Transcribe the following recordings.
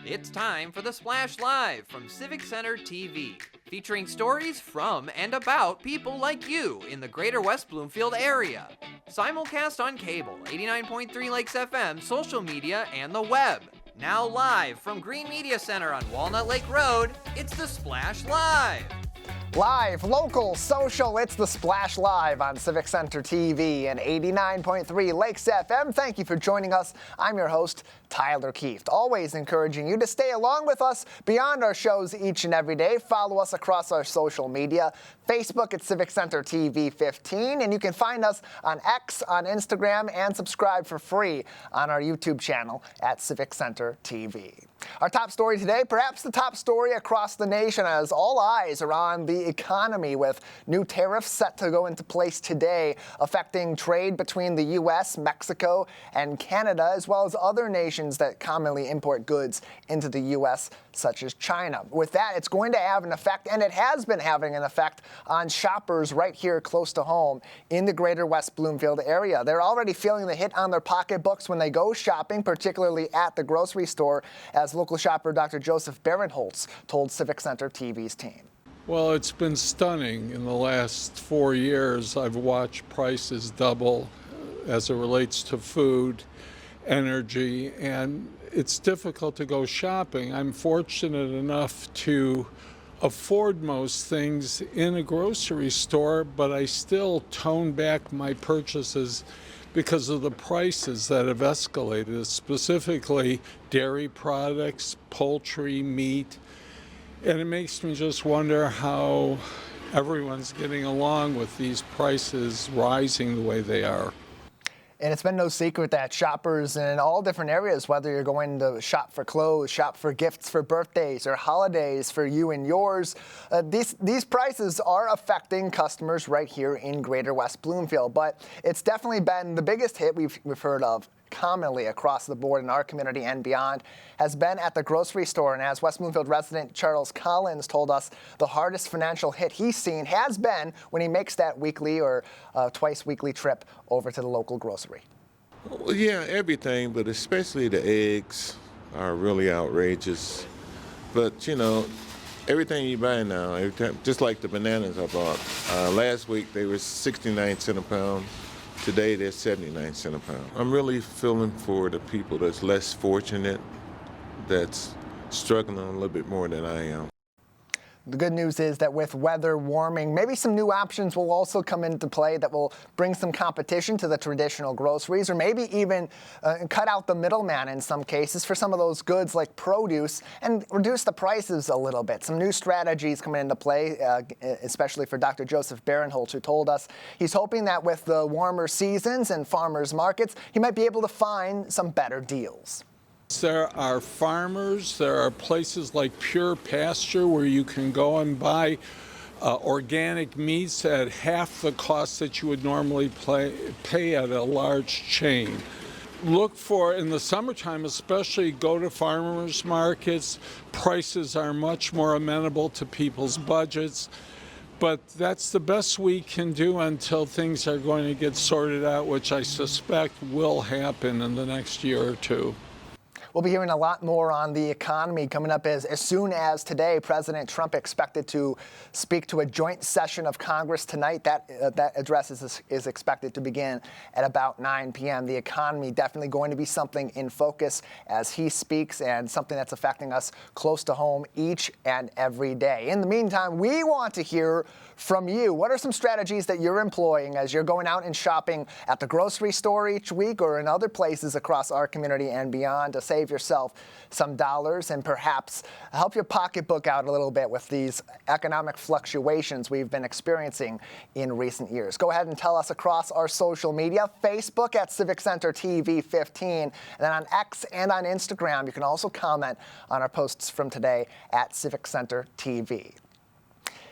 It's time for the Splash Live from Civic Center TV, featuring stories from and about people like you in the greater West Bloomfield area. Simulcast on cable, 89.3 Lakes FM, social media, and the web. Now live from Green Media Center on Walnut Lake Road, it's the Splash Live. Live, local, social, it's the Splash Live on Civic Center TV and 89.3 Lakes FM. Thank you for joining us. I'm your host, Tyler Kieft. Always encouraging you to stay along with us beyond our shows each and every day. Follow us across our social media, Facebook at Civic Center TV 15, and you can find us on X, on Instagram, and subscribe for free on our YouTube channel at Civic Center TV. Our top story today, perhaps the top story across the nation, as all eyes are on the economy with new tariffs set to go into place today, affecting trade between the U.S., Mexico, and Canada, as well as other nations that commonly import goods into the U.S., such as China. With that, it's going to have an effect, and it has been having an effect on shoppers right here close to home in the greater West Bloomfield area. They're already feeling the hit on their pocketbooks when they go shopping, particularly at the grocery store, as local shopper Dr. Joseph Barinholtz told Civic Center TV's team. Well, it's been stunning. In the last 4 years, I've watched prices double as it relates to food, energy, and it's difficult to go shopping. I'm fortunate enough to afford most things in a grocery store, but I still tone back my purchases because of the prices that have escalated, specifically dairy products, poultry, meat. And it makes me just wonder how everyone's getting along with these prices rising the way they are. And it's been no secret that shoppers in all different areas, whether you're going to shop for clothes, shop for gifts for birthdays or holidays for you and yours, these prices are affecting customers right here in greater West Bloomfield. But it's definitely been the biggest hit we've heard of commonly across the board in our community and beyond has been at the grocery store. And as West Bloomfield resident Charles Collins told us, the hardest financial hit he's seen has been when he makes that weekly or twice weekly trip over to the local grocery. Well, yeah, everything, but especially the eggs are really outrageous. But, you know, everything you buy now, every time, just like the bananas I bought, last week they were 69 cents a pound. Today they're 79 cents a pound. I'm really feeling for the people that's less fortunate, that's struggling a little bit more than I am. The good news is that with weather warming, maybe some new options will also come into play that will bring some competition to the traditional groceries, or maybe even cut out the middleman in some cases for some of those goods like produce and reduce the prices a little bit. Some new strategies coming into play, especially for Dr. Joseph Barinholtz, who told us he's hoping that with the warmer seasons and farmers markets, he might be able to find some better deals. There are farmers, there are places like Pure Pasture where you can go and buy organic meats at half the cost that you would normally pay at a large chain. Look for, in the summertime especially, go to farmers markets. Prices are much more amenable to people's budgets. But that's the best we can do until things are going to get sorted out, which I suspect will happen in the next year or two. We'll be hearing a lot more on the economy coming up as soon as today. President Trump expected to speak to a joint session of Congress tonight. That address is expected to begin at about 9 p.m. The economy definitely going to be something in focus as he speaks, and something that's affecting us close to home each and every day. In the meantime, we want to hear from you. What are some strategies that you're employing as you're going out and shopping at the grocery store each week or in other places across our community and beyond to save yourself some dollars and perhaps help your pocketbook out a little bit with these economic fluctuations we've been experiencing in recent years? Go ahead and tell us across our social media, Facebook at Civic Center TV 15, and then on X and on Instagram. You can also comment on our posts from today at Civic Center TV.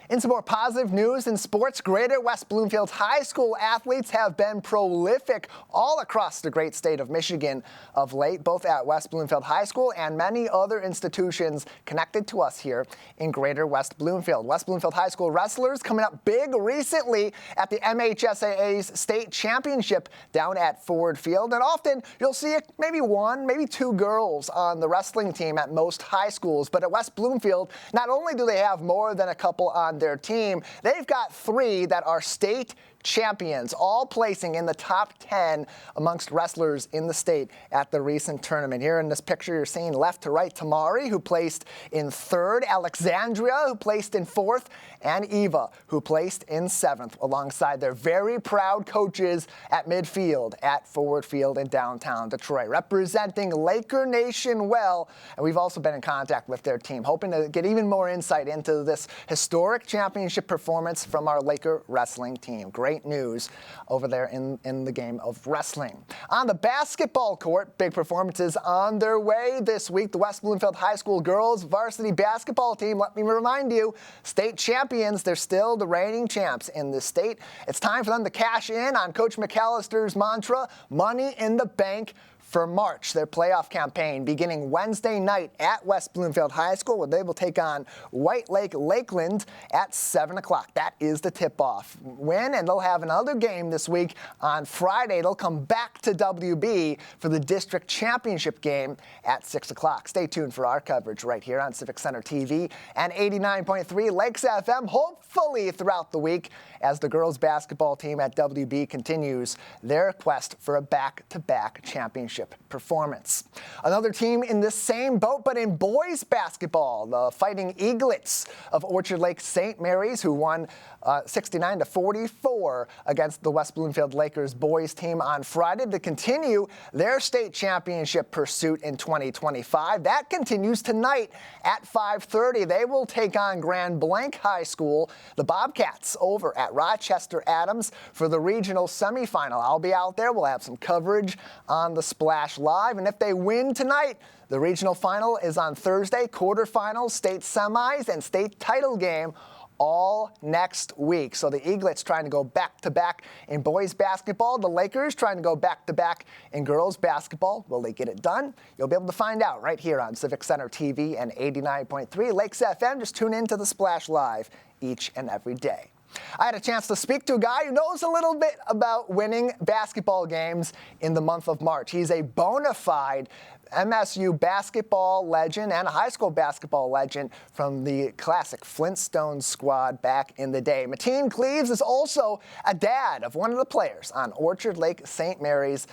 In some more positive news in sports, Greater West Bloomfield High School athletes have been prolific all across the great state of Michigan of late, both at West Bloomfield High School and many other institutions connected to us here in Greater West Bloomfield. West Bloomfield High School wrestlers coming up big recently at the MHSAA's state championship down at Ford Field. And often you'll see maybe one, maybe two girls on the wrestling team at most high schools. But at West Bloomfield, not only do they have more than a couple on their team, they've got three that are state champions, all placing in the top 10 amongst wrestlers in the state at the recent tournament. Here in this picture, you're seeing left to right Tamari, who placed in third, Alexandria, who placed in fourth, and Eva, who placed in seventh, alongside their very proud coaches at midfield at Ford Field in downtown Detroit, representing Laker Nation well. And we've also been in contact with their team, hoping to get even more insight into this historic championship performance from our Laker wrestling team. Great news over there in the game of wrestling. On the basketball court, big performances on their way this week. The West Bloomfield High School girls varsity basketball team, let me remind you, state champions. They're still the reigning champs in this state. It's time for them to cash in on Coach McAllister's mantra, money in the bank, for March, their playoff campaign beginning Wednesday night at West Bloomfield High School, where they will take on White Lake Lakeland at 7 o'clock. That is the tip-off. Win, and they'll have another game this week on Friday. They'll come back to WB for the district championship game at 6 o'clock. Stay tuned for our coverage right here on Civic Center TV and 89.3 Lakes FM, hopefully throughout the week, as the girls basketball team at WB continues their quest for a back-to-back championship performance. Another team in this same boat, but in boys basketball, the Fighting Eaglets of Orchard Lake St. Mary's, who won 69-44 against the West Bloomfield Lakers boys team on Friday to continue their state championship pursuit in 2025. That continues tonight at 5:30. They will take on Grand Blanc High School, the Bobcats, over at Rochester Adams for the regional semifinal. I'll be out there. We'll have some coverage on the Splash Live, and if they win tonight, the regional final is on Thursday, quarterfinals, state semis, and state title game all next week. So the Eaglets trying to go back-to-back in boys basketball. The Lakers trying to go back-to-back in girls basketball. Will they get it done? You'll be able to find out right here on Civic Center TV and 89.3 Lakes FM. Just tune in to the Splash Live each and every day. I had a chance to speak to a guy who knows a little bit about winning basketball games in the month of March. He's a bona fide MSU basketball legend and a high school basketball legend from the classic Flintstones squad back in the day. Mateen Cleaves is also a dad of one of the players on Orchard Lake St. Mary's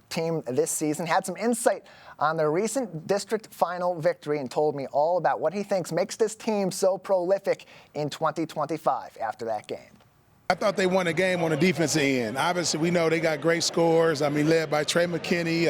team this season. Had some insight on their recent district final victory and told me all about what he thinks makes this team so prolific in 2025 after that game. I thought they won a game on the defensive end. Obviously, we know they got great scores. Led by Trey McKinney.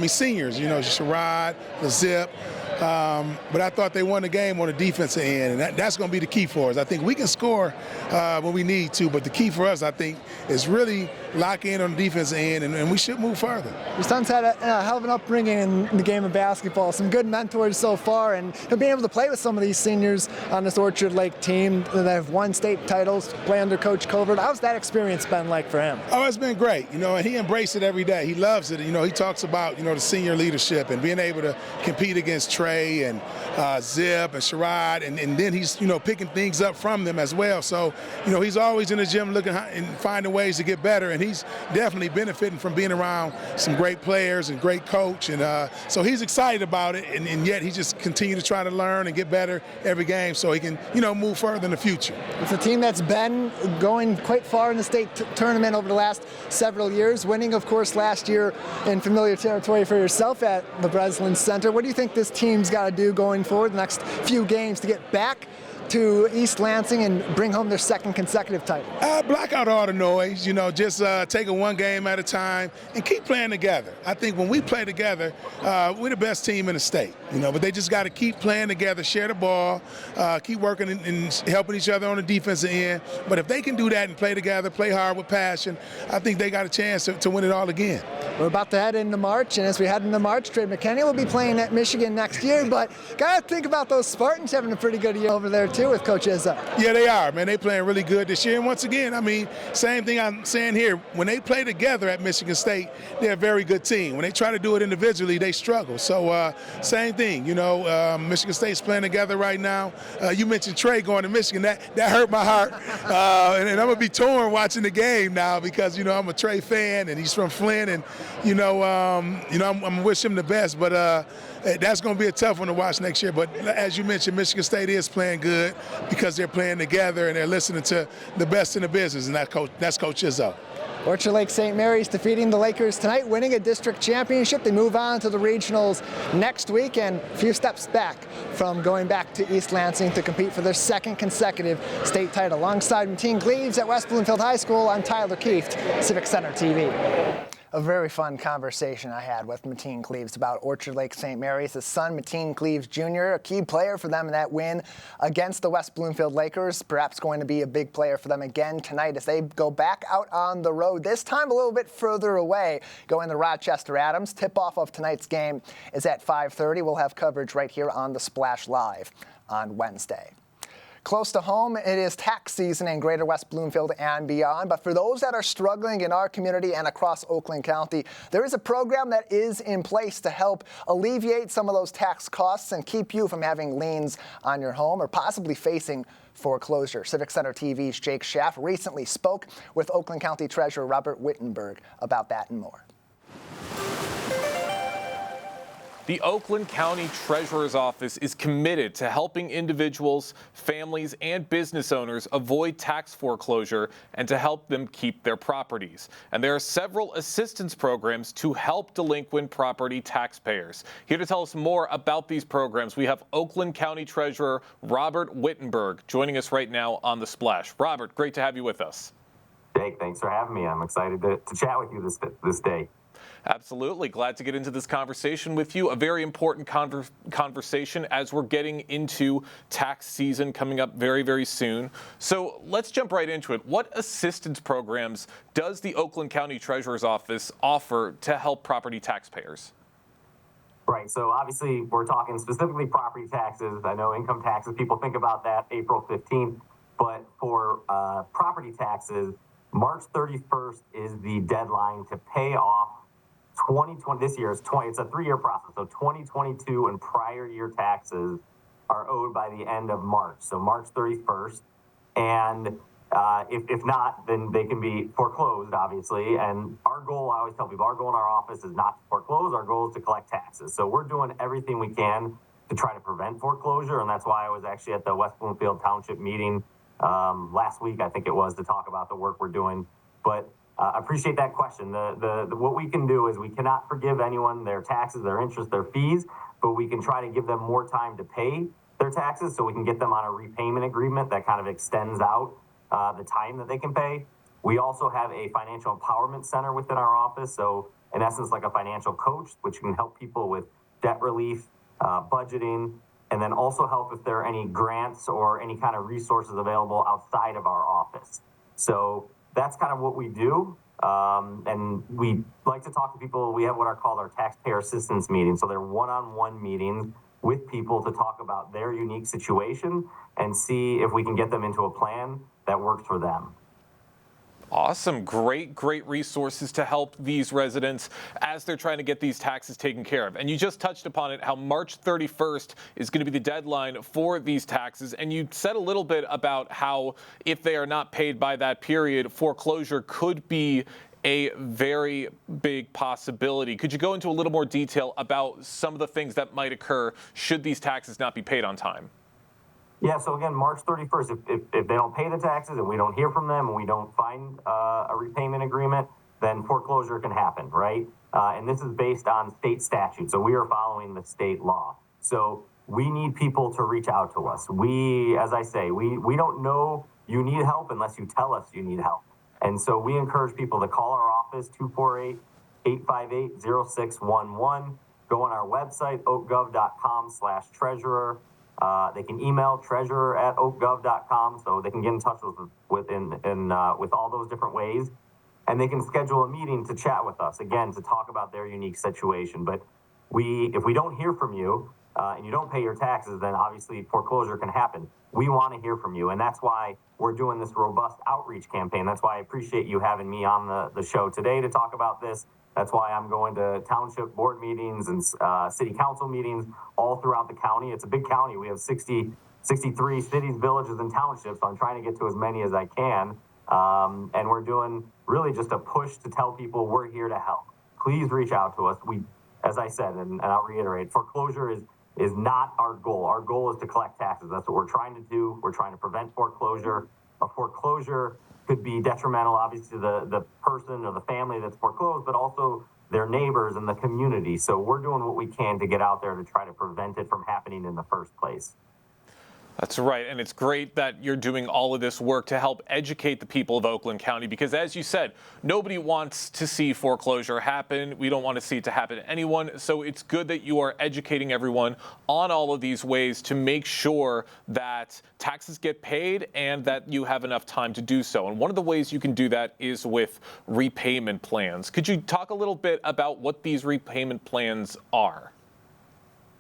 Seniors, Sherrod, Zip. But I thought they won the game on the defensive end, and that's going to be the key for us. I think we can score when we need to, but the key for us, I think, is really lock in on the defensive end, and we should move further. Your son's had a hell of an upbringing in the game of basketball, some good mentors so far, and being able to play with some of these seniors on this Orchard Lake team that have won state titles, play under Coach Covert. How's that experience been like for him? Oh, it's been great, and he embraced it every day. He loves it. He talks about, the senior leadership and being able to compete against Trey and Zip and Sherrod, and then he's, picking things up from them as well. So, he's always in the gym looking and finding ways to get better, and he's definitely benefiting from being around some great players and great coach, and so he's excited about it, and yet he just continues to try to learn and get better every game so he can, move further in the future. It's a team that's been going quite far in the state tournament over the last several years, winning, of course, last year in familiar territory for yourself at the Breslin Center. What do you think this team's got to do going forward the next few games to get back to East Lansing and bring home their second consecutive title? Block out all the noise, just take it one game at a time and keep playing together. I think when we play together, we're the best team in the state, but they just got to keep playing together, share the ball, keep working and helping each other on the defensive end. But if they can do that and play together, play hard with passion, I think they got a chance to win it all again. We're about to head into March, and as we head into March, Trey McKinney will be playing at Michigan next year, but got to think about those Spartans having a pretty good year over there, too. too with Coach Izzo. Yeah, they are, man. They playing really good this year. And once again, I mean, same thing I'm saying here. When they play together at Michigan State, they're a very good team. When they try to do it individually, they struggle. So same thing, Michigan State's playing together right now. You mentioned Trey going to Michigan. That hurt my heart. And I'm going to be torn watching the game now because, I'm a Trey fan and he's from Flint. And, I'm going to wish him the best. But that's going to be a tough one to watch next year. But as you mentioned, Michigan State is playing good because they're playing together and they're listening to the best in the business, and that's Coach Izzo. Orchard Lake St. Mary's defeating the Lakers tonight, winning a district championship. They move on to the regionals next week and a few steps back from going back to East Lansing to compete for their second consecutive state title. Alongside Mateen Cleaves at West Bloomfield High School, I'm Tyler Kieft, Civic Center TV. A very fun conversation I had with Mateen Cleaves about Orchard Lake St. Mary's. His son, Mateen Cleaves Jr., a key player for them in that win against the West Bloomfield Lakers, perhaps going to be a big player for them again tonight as they go back out on the road, this time a little bit further away, going to Rochester Adams. Tip-off of tonight's game is at 5:30. We'll have coverage right here on the Splash Live on Wednesday. Close to home, it is tax season in Greater West Bloomfield and beyond. But for those that are struggling in our community and across Oakland County, there is a program that is in place to help alleviate some of those tax costs and keep you from having liens on your home or possibly facing foreclosure. Civic Center TV's Jake Schaff recently spoke with Oakland County Treasurer Robert Wittenberg about that and more. The Oakland County Treasurer's Office is committed to helping individuals, families, and business owners avoid tax foreclosure and to help them keep their properties. And there are several assistance programs to help delinquent property taxpayers. Here to tell us more about these programs, we have Oakland County Treasurer Robert Wittenberg joining us right now on The Splash. Robert, great to have you with us. Jake, thanks for having me. I'm excited to chat with you this day. Absolutely. Glad to get into this conversation with you. A very important conversation as we're getting into tax season coming up very, very soon. So let's jump right into it. What assistance programs does the Oakland County Treasurer's Office offer to help property taxpayers? Right. So obviously we're talking specifically property taxes. I know income taxes, people think about that April 15th. But for property taxes, March 31st is the deadline to pay off 2020, this year is 20, it's a 3-year process. So 2022 and prior year taxes are owed by the end of March. So March 31st. And if not, then they can be foreclosed, obviously. And our goal, I always tell people, our goal in our office is not to foreclose. Our goal is to collect taxes. So we're doing everything we can to try to prevent foreclosure. And that's why I was actually at the West Bloomfield Township meeting last week, I think it was, to talk about the work we're doing. But appreciate that question. What we can do is we cannot forgive anyone their taxes, their interest, their fees, but we can try to give them more time to pay their taxes so we can get them on a repayment agreement that kind of extends out the time that they can pay. We also have a financial empowerment center within our office. So in essence, like a financial coach, which can help people with debt relief, budgeting, and then also help if there are any grants or any kind of resources available outside of our office. So that's kind of what we do. And we like to talk to people. We have what are called our taxpayer assistance meetings. So they're one-on-one meetings with people to talk about their unique situation and see if we can get them into a plan that works for them. Awesome. Great resources to help these residents as they're trying to get these taxes taken care of. And you just touched upon it, how March 31st is going to be the deadline for these taxes. And you said a little bit about how if they are not paid by that period, foreclosure could be a very big possibility. Could you go into a little more detail about some of the things that might occur should these taxes not be paid on time? Yeah, so again, March 31st, if they don't pay the taxes and we don't hear from them and we don't find a repayment agreement, then foreclosure can happen, right? And this is based on state statute, so we are following the state law. So we need people to reach out to us. We, as I say, we don't know you need help unless you tell us you need help. And so we encourage people to call our office, 248-858-0611. Go on our website, oakgov.com/treasurer. They can email treasurer@oakgov.com, so they can get in touch with all those different ways. And they can schedule a meeting to chat with us, again, to talk about their unique situation. But if we don't hear from you, and you don't pay your taxes, then obviously foreclosure can happen. We want to hear from you, and that's why we're doing this robust outreach campaign. That's why I appreciate you having me on the show today to talk about this. That's why I'm going to township board meetings and city council meetings all throughout the county. It's a big county. We have 63 cities, villages, and townships, so I'm trying to get to as many as I can. And we're doing really just a push to tell people we're here to help. Please reach out to us. As I said, and I'll reiterate, foreclosure is not our goal. Our goal is to collect taxes. That's what we're trying to do. We're trying to prevent foreclosure. A foreclosure could be detrimental, obviously, to the person or the family that's foreclosed, but also their neighbors and the community. So we're doing what we can to get out there to try to prevent it from happening in the first place. That's right, and it's great that you're doing all of this work to help educate the people of Oakland County because, as you said, nobody wants to see foreclosure happen. We don't want to see it to happen to anyone, so it's good that you are educating everyone on all of these ways to make sure that taxes get paid and that you have enough time to do so. And one of the ways you can do that is with repayment plans. Could you talk a little bit about what these repayment plans are?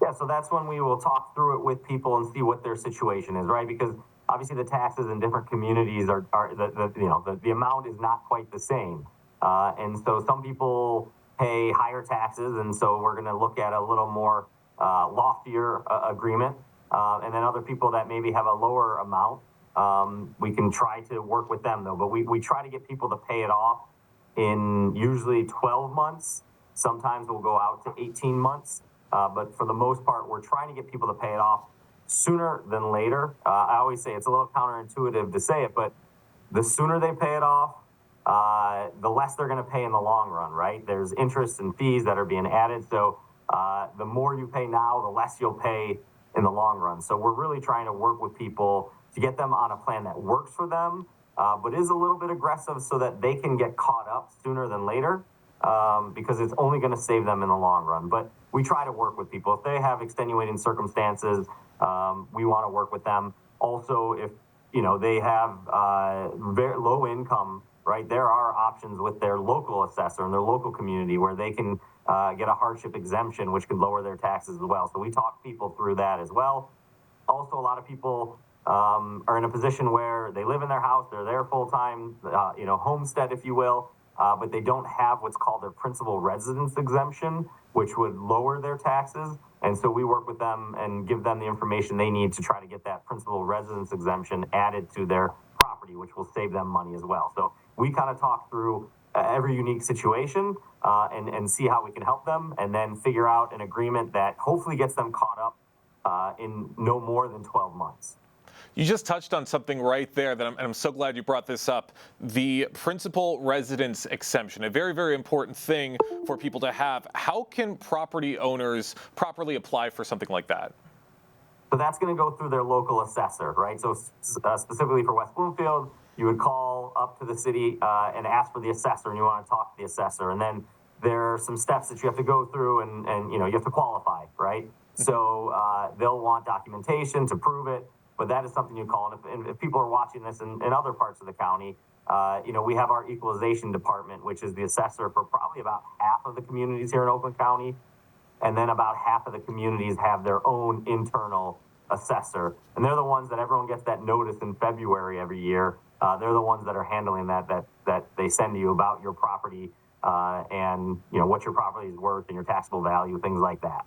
Yeah, so that's when we will talk through it with people and see what their situation is, right? Because obviously the taxes in different communities are the amount is not quite the same. And so some people pay higher taxes, and so we're going to look at a little more loftier agreement. And then other people that maybe have a lower amount, we can try to work with them, though. But we try to get people to pay it off in usually 12 months. Sometimes we'll go out to 18 months. But for the most part, we're trying to get people to pay it off sooner than later. I always say it's a little counterintuitive to say it, but the sooner they pay it off, the less they're going to pay in the long run, right? There's interest and fees that are being added. So the more you pay now, the less you'll pay in the long run. So we're really trying to work with people to get them on a plan that works for them, but is a little bit aggressive so that they can get caught up sooner than later. Because it's only going to save them in the long run. But we try to work with people. If they have extenuating circumstances, we want to work with them. Also, if they have very low income, right, there are options with their local assessor and their local community where they can get a hardship exemption, which can lower their taxes as well. So we talk people through that as well. Also, a lot of people are in a position where they live in their house, they're there full time, homestead, if you will. But they don't have what's called their principal residence exemption, which would lower their taxes. And so we work with them and give them the information they need to try to get that principal residence exemption added to their property, which will save them money as well. So we kind of talk through every unique situation and see how we can help them and then figure out an agreement that hopefully gets them caught up in no more than 12 months. You just touched on something right there that I'm so glad you brought this up. The principal residence exemption, a very, very important thing for people to have. How can property owners properly apply for something like that? So that's going to go through their local assessor, right? So specifically for West Bloomfield, you would call up to the city and ask for the assessor, and you want to talk to the assessor. And then there are some steps that you have to go through and you have to qualify, right? So they'll want documentation to prove it. But that is something you call. And if people are watching this in other parts of the county, we have our equalization department, which is the assessor for probably about half of the communities here in Oakland County. And then about half of the communities have their own internal assessor. And they're the ones that everyone gets that notice in February every year. They're the ones that are handling that they send to you about your property and what your property is worth and your taxable value, things like that.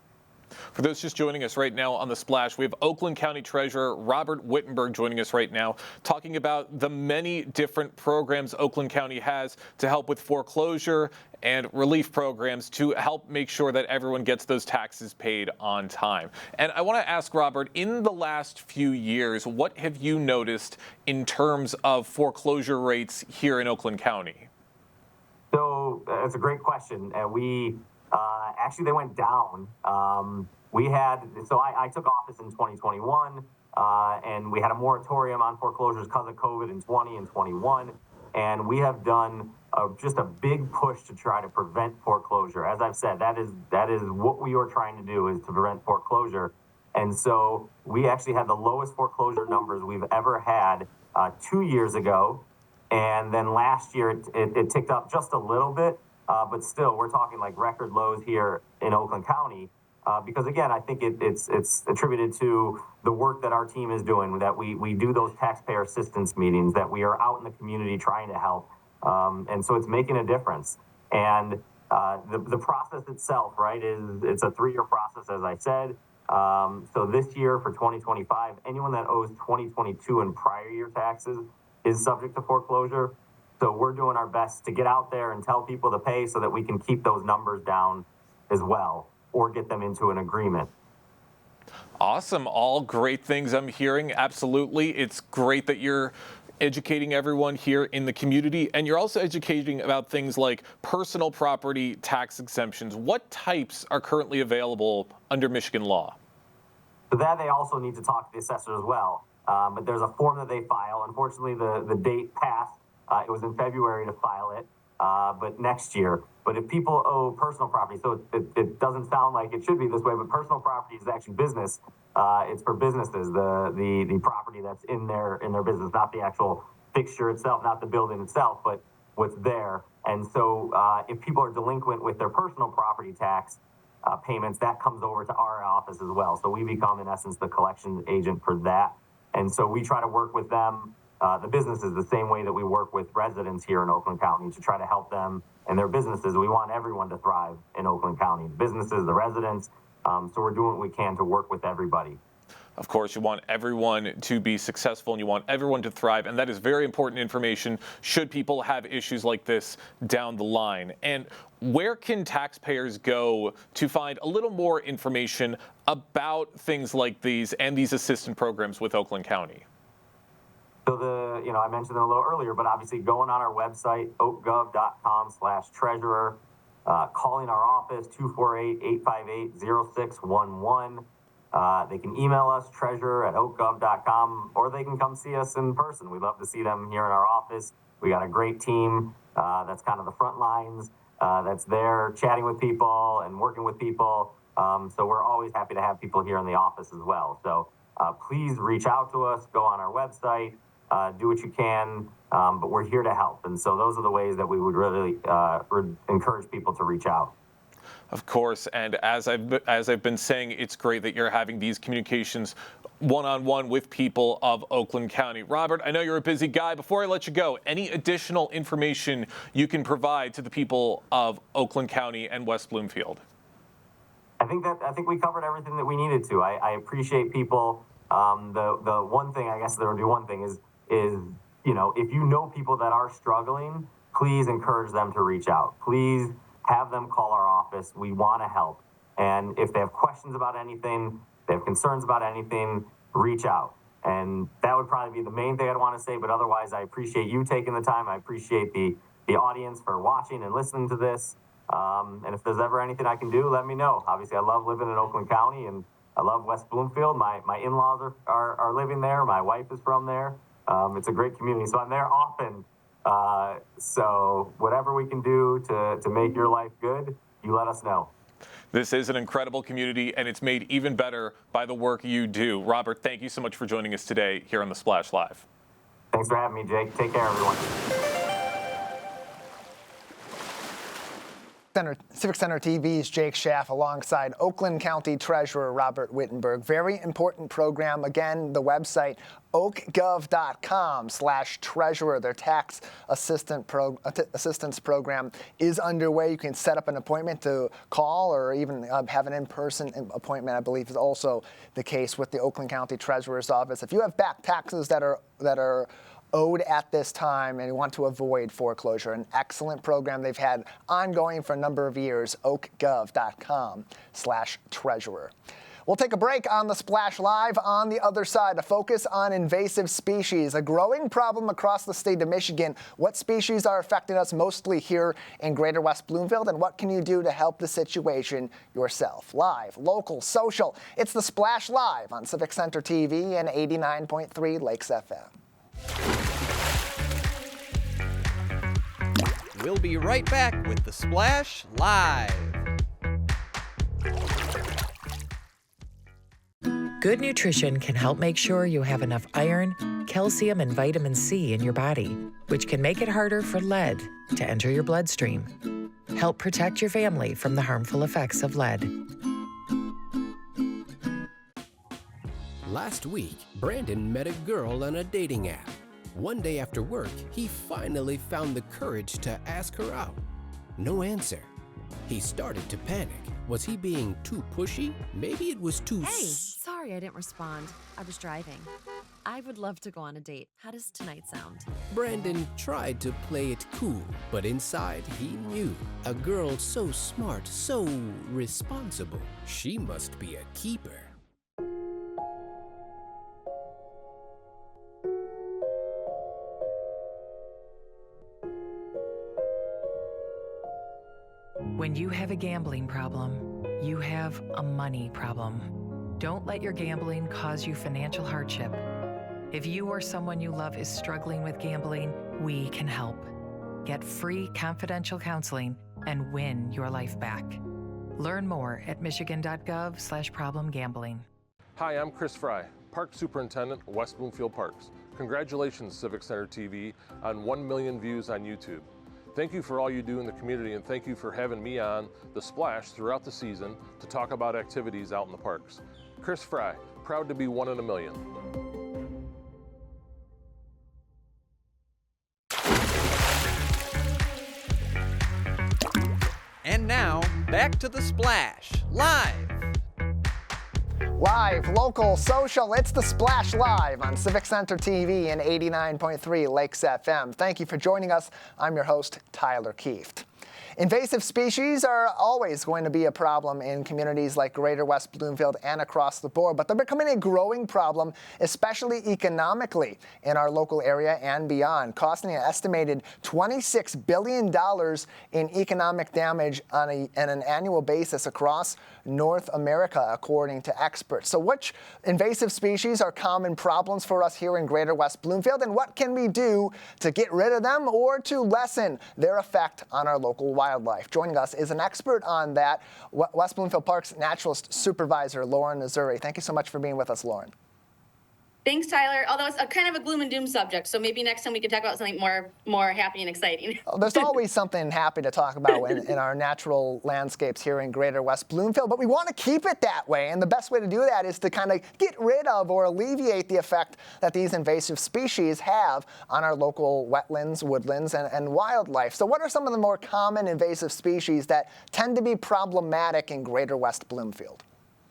For those just joining us right now on The Splash, we have Oakland County Treasurer Robert Wittenberg joining us right now, talking about the many different programs Oakland County has to help with foreclosure and relief programs to help make sure that everyone gets those taxes paid on time. And I want to ask Robert, in the last few years, what have you noticed in terms of foreclosure rates here in Oakland County? So that's a great question. And actually, they went down. I took office in 2021, and we had a moratorium on foreclosures because of COVID in 20 and 21. And we have done just a big push to try to prevent foreclosure. As I've said, that is what we are trying to do, is to prevent foreclosure. And so we actually had the lowest foreclosure numbers we've ever had 2 years ago. And then last year, it ticked up just a little bit. But still, we're talking like record lows here in Oakland County. because again, I think it's attributed to the work that our team is doing, that we do those taxpayer assistance meetings, that we are out in the community trying to help. And so it's making a difference. And the process itself, right, it's a 3-year process, as I said. So this year for 2025, anyone that owes 2022 and prior year taxes is subject to foreclosure. So we're doing our best to get out there and tell people to pay so that we can keep those numbers down as well, or get them into an agreement. Awesome. All great things I'm hearing. Absolutely. It's great that you're educating everyone here in the community, and you're also educating about things like personal property tax exemptions. What types are currently available under Michigan law? So that they also need to talk to the assessor as well. But there's a form that they file. Unfortunately, the date passed. It was in February to file it, but next year. But if people owe personal property, so it doesn't sound like it should be this way, but personal property is actually business. It's for businesses, the property that's in their business, not the actual fixture itself, not the building itself, but what's there. And so if people are delinquent with their personal property tax payments, that comes over to our office as well. So we become, in essence, the collection agent for that. And so we try to work with them, the businesses, the same way that we work with residents here in Oakland County to try to help them and their businesses. We want everyone to thrive in Oakland County, the businesses, the residents. So we're doing what we can to work with everybody. Of course, you want everyone to be successful and you want everyone to thrive. And that is very important information should people have issues like this down the line. And where can taxpayers go to find a little more information about things like these and these assistance programs with Oakland County? So I mentioned it a little earlier, but obviously going on our website, oakgov.com/treasurer, calling our office, 248-858-0611. They can email us, treasurer@oakgov.com, or they can come see us in person. We'd love to see them here in our office. We got a great team that's kind of the front lines, that's there chatting with people and working with people. So we're always happy to have people here in the office as well. So please reach out to us, go on our website, do what you can, but we're here to help. And so those are the ways that we would really encourage people to reach out. Of course, and as I've been saying, it's great that you're having these communications one-on-one with people of Oakland County. Robert, I know you're a busy guy. Before I let you go, any additional information you can provide to the people of Oakland County and West Bloomfield? I think we covered everything that we needed to. I appreciate people. The one thing, I guess there would be one thing is if you know people that are struggling, please encourage them to reach out. Please have them call our office. We want to help. And if they have questions about anything, they have concerns about anything, reach out. And that would probably be the main thing I'd want to say. But otherwise, I appreciate you taking the time. I appreciate the audience for watching and listening to this. And if there's ever anything I can do, let me know. Obviously, I love living in Oakland County, and I love West Bloomfield. My in-laws are living there. My wife is from there. It's a great community, so I'm there often. So whatever we can do to make your life good, you let us know. This is an incredible community, and it's made even better by the work you do. Robert, thank you so much for joining us today here on The Splash Live. Thanks for having me, Jake. Take care, everyone. Civic Center TV's Jake Schaff alongside Oakland County Treasurer Robert Wittenberg. Very important program. Again, the website, oakgov.com/treasurer. Their tax assistance program is underway. You can set up an appointment to call or even have an in-person appointment, I believe is also the case with the Oakland County Treasurer's Office. If you have back taxes that are owed at this time and you want to avoid foreclosure, an excellent program they've had ongoing for a number of years, oakgov.com/treasurer. We'll take a break on the Splash Live. On the other side, a focus on invasive species, a growing problem across the state of Michigan. What species are affecting us mostly here in Greater West Bloomfield, and what can you do to help the situation yourself? Live, local, social. It's the Splash Live on Civic Center TV and 89.3 Lakes FM. We'll be right back with the Splash Live. Good nutrition can help make sure you have enough iron, calcium, and vitamin C in your body, which can make it harder for lead to enter your bloodstream. Help protect your family from the harmful effects of lead. Last week, Brandon met a girl on a dating app. One day after work, he finally found the courage to ask her out. No answer. He started to panic. Was he being too pushy? Maybe it was too... Hey, sorry I didn't respond. I was driving. I would love to go on a date. How does tonight sound? Brandon tried to play it cool, but inside he knew. A girl so smart, so responsible. She must be a keeper. When you have a gambling problem, you have a money problem. Don't let your gambling cause you financial hardship. If you or someone you love is struggling with gambling, we can help. Get free confidential counseling and win your life back. Learn more at michigan.gov/problemgambling. Hi, I'm Chris Fry, Park Superintendent, West Bloomfield Parks. Congratulations, Civic Center TV, on 1 million views on YouTube. Thank you for all you do in the community, and thank you for having me on The Splash throughout the season to talk about activities out in the parks. Chris Fry, proud to be 1 in a million. And now, back to The Splash, live. Live, local, social, it's The Splash Live on Civic Center TV and 89.3 Lakes FM. Thank you for joining us. I'm your host, Tyler Kieft. Invasive species are always going to be a problem in communities like Greater West Bloomfield and across the board, but they're becoming a growing problem, especially economically in our local area and beyond, costing an estimated $26 billion in economic damage on an annual basis across North America, according to experts. So which invasive species are common problems for us here in Greater West Bloomfield, and what can we do to get rid of them or to lessen their effect on our local wildlife? Joining us is an expert on that, West Bloomfield Parks Naturalist Supervisor Lauren Nazuri. Thank you so much for being with us, Lauren. Thanks, Tyler. Although it's a kind of a gloom and doom subject, so maybe next time we can talk about something more happy and exciting. There's always something happy to talk about in our natural landscapes here in Greater West Bloomfield, but we want to keep it that way, and the best way to do that is to kind of get rid of or alleviate the effect that these invasive species have on our local wetlands, woodlands, and wildlife. So what are some of the more common invasive species that tend to be problematic in Greater West Bloomfield?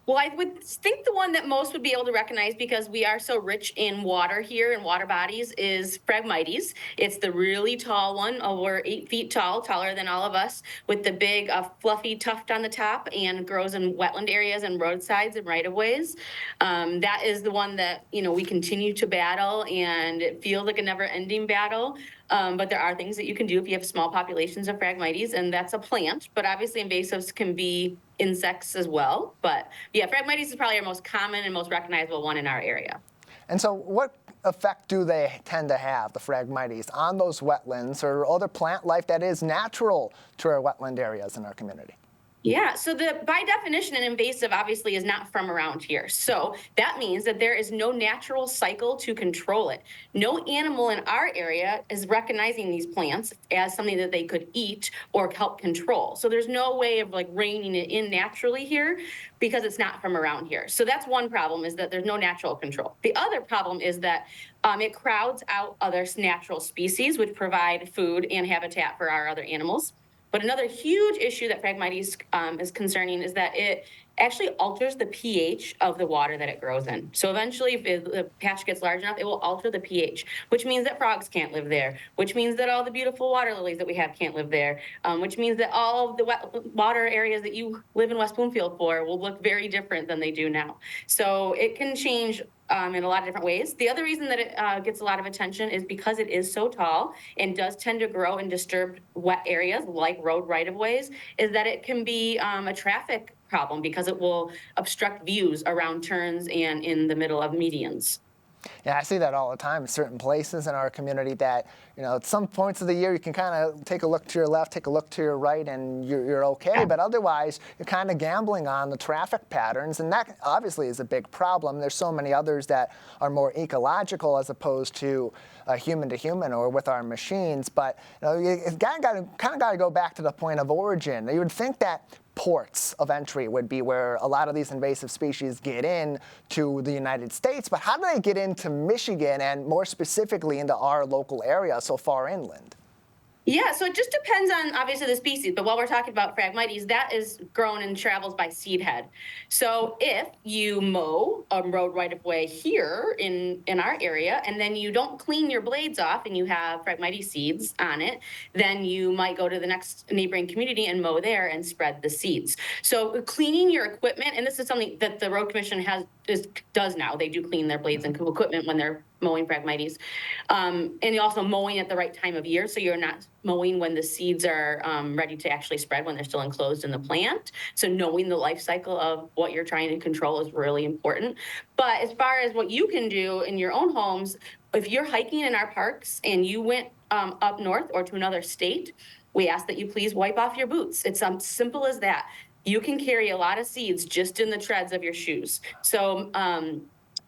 Well, I would think the one that most would be able to recognize, because we are so rich in water here and water bodies, is Phragmites. It's the really tall one, over 8 feet tall, taller than all of us, with the big fluffy tuft on the top, and grows in wetland areas and roadsides and right-of-ways. That is the one that, we continue to battle, and it feels like a never-ending battle. But there are things that you can do if you have small populations of Phragmites, and that's a plant. But obviously invasives can be insects as well. But yeah, Phragmites is probably our most common and most recognizable one in our area. And so what effect do they tend to have, the Phragmites, on those wetlands or other plant life that is natural to our wetland areas in our community? Yeah, so by definition, an invasive obviously is not from around here. So that means that there is no natural cycle to control it. No animal in our area is recognizing these plants as something that they could eat or help control. So there's no way of reining it in naturally here because it's not from around here. So that's one problem, is that there's no natural control. The other problem is that it crowds out other natural species which provide food and habitat for our other animals. But another huge issue that Phragmites is concerning is that it actually alters the pH of the water that it grows in. So eventually, if the patch gets large enough, it will alter the pH, which means that frogs can't live there, which means that all the beautiful water lilies that we have can't live there, which means that all of the water areas that you live in West Bloomfield for will look very different than they do now. So it can change in a lot of different ways. The other reason that it gets a lot of attention is because it is so tall and does tend to grow in disturbed wet areas like road right-of-ways, is that it can be a traffic problem because it will obstruct views around turns and in the middle of medians. Yeah, I see that all the time in certain places in our community that, at some points of the year you can kind of take a look to your left, take a look to your right, and you're okay. But otherwise, you're kind of gambling on the traffic patterns, and that obviously is a big problem. There's so many others that are more ecological as opposed to human to human or with our machines. But you kind of got to go back to the point of origin. You would think that ports of entry would be where a lot of these invasive species get in to the United States, but how do they get into Michigan and more specifically into our local area so far inland? Yeah, so it just depends on obviously the species, but while we're talking about Phragmites, that is grown and travels by seed head. So if you mow a road right of way here in our area, and then you don't clean your blades off and you have Phragmites seeds on it, then you might go to the next neighboring community and mow there and spread the seeds. So cleaning your equipment, and this is something that the Road Commission does now. They do clean their blades and equipment when they're mowing Phragmites. And also mowing at the right time of year, so you're not mowing when the seeds are ready to actually spread, when they're still enclosed in the plant. So knowing the life cycle of what you're trying to control is really important. But as far as what you can do in your own homes, if you're hiking in our parks and you went up north or to another state, we ask that you please wipe off your boots. It's simple as that. You can carry a lot of seeds just in the treads of your shoes. So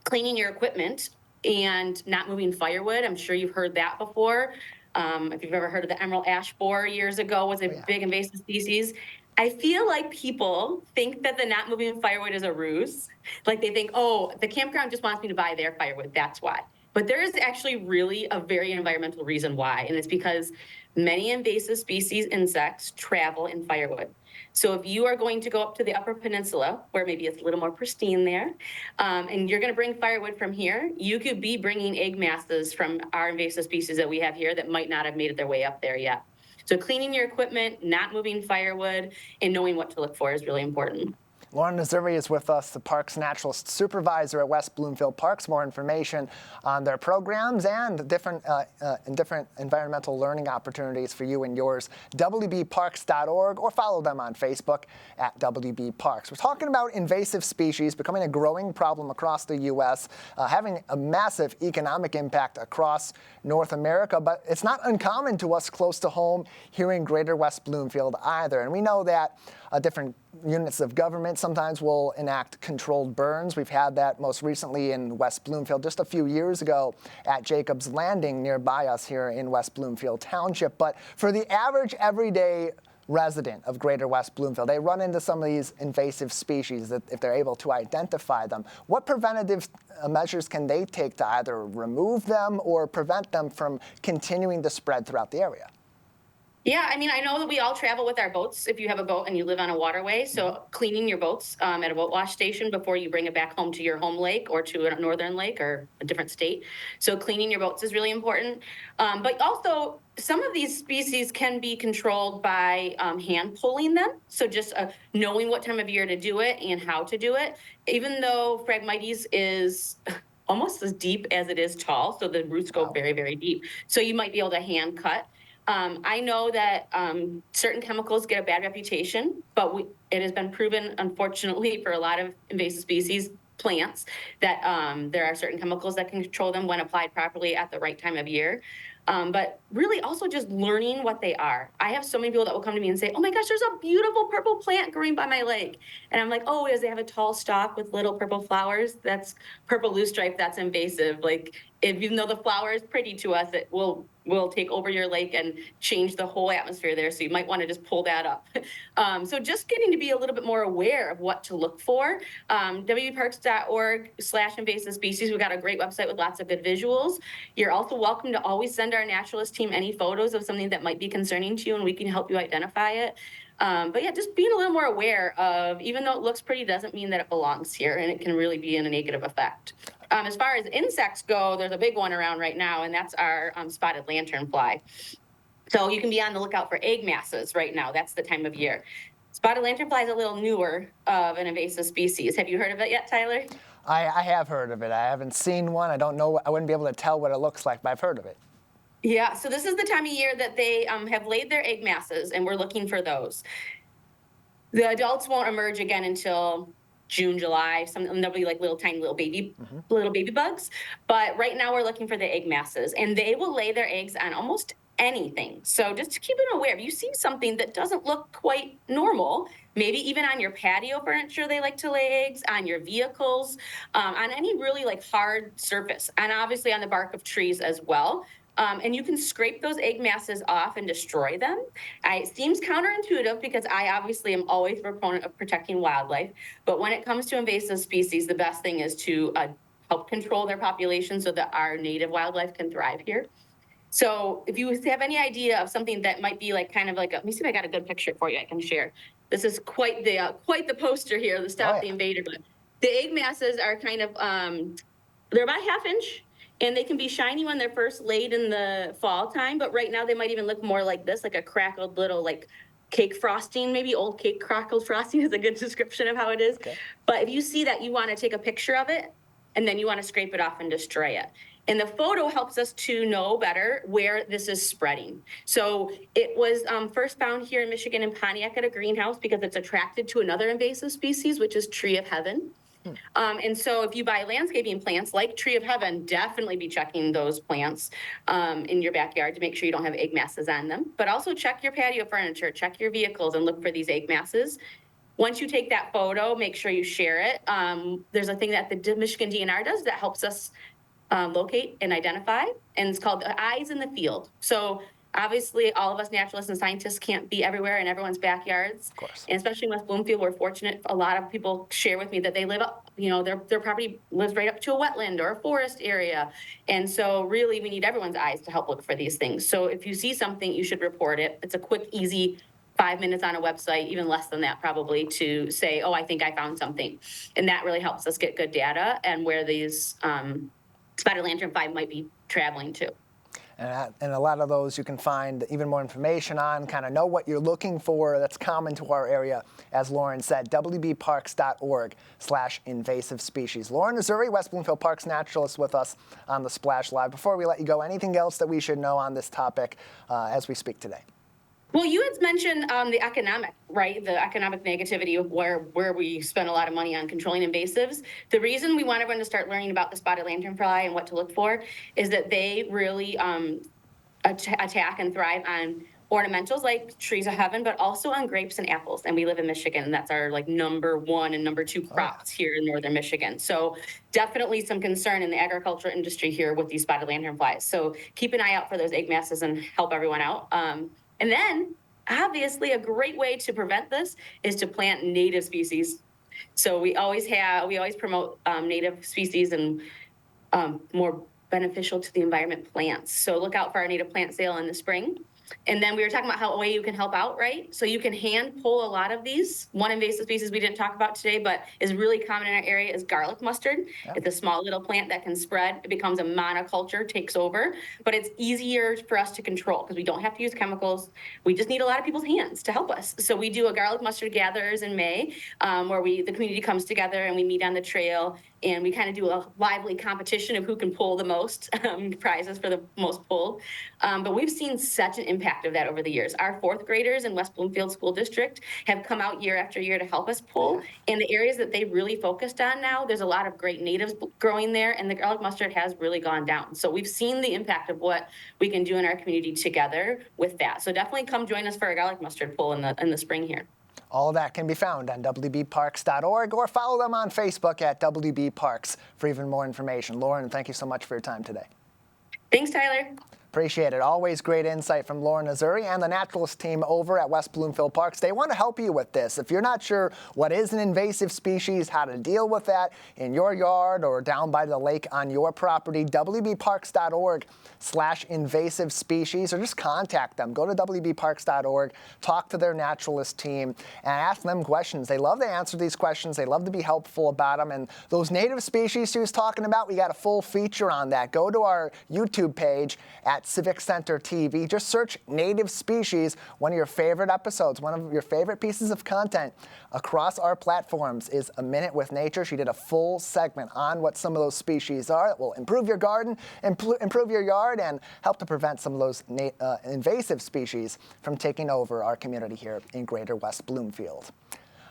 cleaning your equipment and not moving firewood. I'm sure you've heard that before. If you've ever heard of the emerald ash borer years ago, was a big invasive species. I feel like people think that the not moving firewood is a ruse. Like they think, oh, the campground just wants me to buy their firewood, that's why. But there is actually really a very environmental reason why, and it's because many invasive species insects travel in firewood. So if you are going to go up to the Upper Peninsula, where maybe it's a little more pristine there, and you're going to bring firewood from here, you could be bringing egg masses from our invasive species that we have here that might not have made their way up there yet. So cleaning your equipment, not moving firewood, and knowing what to look for is really important. Lauren Nazuri is with us, the Parks Naturalist Supervisor at West Bloomfield Parks. More information on their programs and different environmental learning opportunities for you and yours, wbparks.org, or follow them on Facebook at WB Parks. We're talking about invasive species becoming a growing problem across the U.S., having a massive economic impact across North America, but it's not uncommon to us close to home here in Greater West Bloomfield either. And we know that different units of government sometimes will enact controlled burns. We've had that most recently in West Bloomfield just a few years ago at Jacob's Landing nearby us here in West Bloomfield Township. But for the average everyday resident of Greater West Bloomfield, they run into some of these invasive species that if they're able to identify them. What preventative measures can they take to either remove them or prevent them from continuing to spread throughout the area? Yeah, I mean, I know that we all travel with our boats if you have a boat and you live on a waterway. So cleaning your boats at a boat wash station before you bring it back home to your home lake or to a northern lake or a different state. So cleaning your boats is really important. But also, some of these species can be controlled by hand pulling them. So just knowing what time of year to do it and how to do it. Even though Phragmites is almost as deep as it is tall, so the roots go very, very deep. So you might be able to hand cut. I know that certain chemicals get a bad reputation, but it has been proven, unfortunately, for a lot of invasive species, plants, that there are certain chemicals that can control them when applied properly at the right time of year. But really also just learning what they are. I have so many people that will come to me and say, oh my gosh, there's a beautiful purple plant growing by my lake. And I'm like, oh, does it have a tall stalk with little purple flowers? That's purple loosestrife, that's invasive. Like, even though the flower is pretty to us, it will take over your lake and change the whole atmosphere there. So you might want to just pull that up. So just getting to be a little bit more aware of what to look for. wbparks.org/invasive species. We've got a great website with lots of good visuals. You're also welcome to always send our naturalist team any photos of something that might be concerning to you, and we can help you identify it. But yeah, just being a little more aware of, even though it looks pretty doesn't mean that it belongs here, and it can really be in a negative effect. As far as insects go, there's a big one around right now, and that's our spotted lanternfly. So you can be on the lookout for egg masses right now. That's the time of year. Spotted lanternfly is a little newer of an invasive species. Have you heard of it yet, Tyler? I have heard of it. I haven't seen one. I don't know. I wouldn't be able to tell what it looks like, but I've heard of it. Yeah, so this is the time of year that they have laid their egg masses, and we're looking for those. The adults won't emerge again until June, July. They'll be like little tiny little baby bugs. But right now we're looking for the egg masses, and they will lay their eggs on almost anything. So just keep it aware. If you see something that doesn't look quite normal, maybe even on your patio furniture, they like to lay eggs, on your vehicles, on any really like hard surface, and obviously on the bark of trees as well. And you can scrape those egg masses off and destroy them. It seems counterintuitive because I obviously am always a proponent of protecting wildlife. But when it comes to invasive species, the best thing is to help control their population so that our native wildlife can thrive here. So if you have any idea of something that might be like kind of like let me see if I got a good picture for you I can share. This is quite the poster here, the Stop the Invader. But the egg masses are kind of they're about 1/2 inch, and they can be shiny when they're first laid in the fall time. But right now they might even look more like this, like a crackled little like cake frosting, maybe old cake crackled frosting is a good description of how it is. Okay. But if you see that, you want to take a picture of it, and then you want to scrape it off and destroy it. And the photo helps us to know better where this is spreading. So it was first found here in Michigan in Pontiac at a greenhouse because it's attracted to another invasive species, which is tree of heaven. And so if you buy landscaping plants like tree of heaven, definitely be checking those plants in your backyard to make sure you don't have egg masses on them. But also check your patio furniture, check your vehicles, and look for these egg masses. Once you take that photo, make sure you share it. There's a thing that the Michigan DNR does that helps us locate and identify, and it's called the Eyes in the Field. So obviously all of us naturalists and scientists can't be everywhere in everyone's backyards. Of course. And especially in West Bloomfield, we're fortunate. A lot of people share with me that they live up, their property lives right up to a wetland or a forest area. And so really we need everyone's eyes to help look for these things. So if you see something, you should report it. It's a quick, easy 5 minutes on a website, even less than that probably, to say, oh, I think I found something. And that really helps us get good data and where these spider lanternfly might be traveling to. And a lot of those you can find even more information on, kind of know what you're looking for that's common to our area, as Lauren said, wbparks.org/invasive species. Lauren Missouri, West Bloomfield Parks naturalist, with us on the Splash Live. Before we let you go, anything else that we should know on this topic as we speak today? Well, you had mentioned the economic, right? The economic negativity of where we spend a lot of money on controlling invasives. The reason we want everyone to start learning about the spotted lanternfly and what to look for is that they really attack and thrive on ornamentals like trees of heaven, but also on grapes and apples. And we live in Michigan, and that's our number 1 and number 2 crops here in northern Michigan. So definitely some concern in the agricultural industry here with these spotted lanternflies. So keep an eye out for those egg masses and help everyone out. And then, obviously, a great way to prevent this is to plant native species. So we always promote native species and more beneficial to the environment plants. So look out for our native plant sale in the spring. And then we were talking about how a way you can help out, right? So you can hand pull a lot of these. One invasive species we didn't talk about today, but is really common in our area is garlic mustard. Yep. It's a small little plant that can spread. It becomes a monoculture, takes over, but it's easier for us to control because we don't have to use chemicals. We just need a lot of people's hands to help us. So we do a garlic mustard gatherers in May, where the community comes together and we meet on the trail. And we kind of do a lively competition of who can pull the most prizes for the most pulled. But we've seen such an impact of that over the years. Our 4th graders in West Bloomfield School District have come out year after year to help us pull. In the areas that they really focused on now, there's a lot of great natives growing there, and the garlic mustard has really gone down. So we've seen the impact of what we can do in our community together with that. So definitely come join us for a garlic mustard pull in the spring here. All of that can be found on wbparks.org or follow them on Facebook at WBParks for even more information. Lauren, thank you so much for your time today. Thanks, Tyler. Appreciate it. Always great insight from Lauren Missouri and the naturalist team over at West Bloomfield Parks. They want to help you with this. If you're not sure what is an invasive species, how to deal with that in your yard or down by the lake on your property, wbparks.org/invasive species, or just contact them. Go to wbparks.org, talk to their naturalist team, and ask them questions. They love to answer these questions. They love to be helpful about them. And those native species she was talking about, we got a full feature on that. Go to our YouTube page at Civic Center TV. Just search native species. One of your favorite episodes, one of your favorite pieces of content across our platforms is A Minute with Nature. She did a full segment on what some of those species are that will improve your garden, improve your yard, and help to prevent some of those invasive species from taking over our community here in Greater West Bloomfield.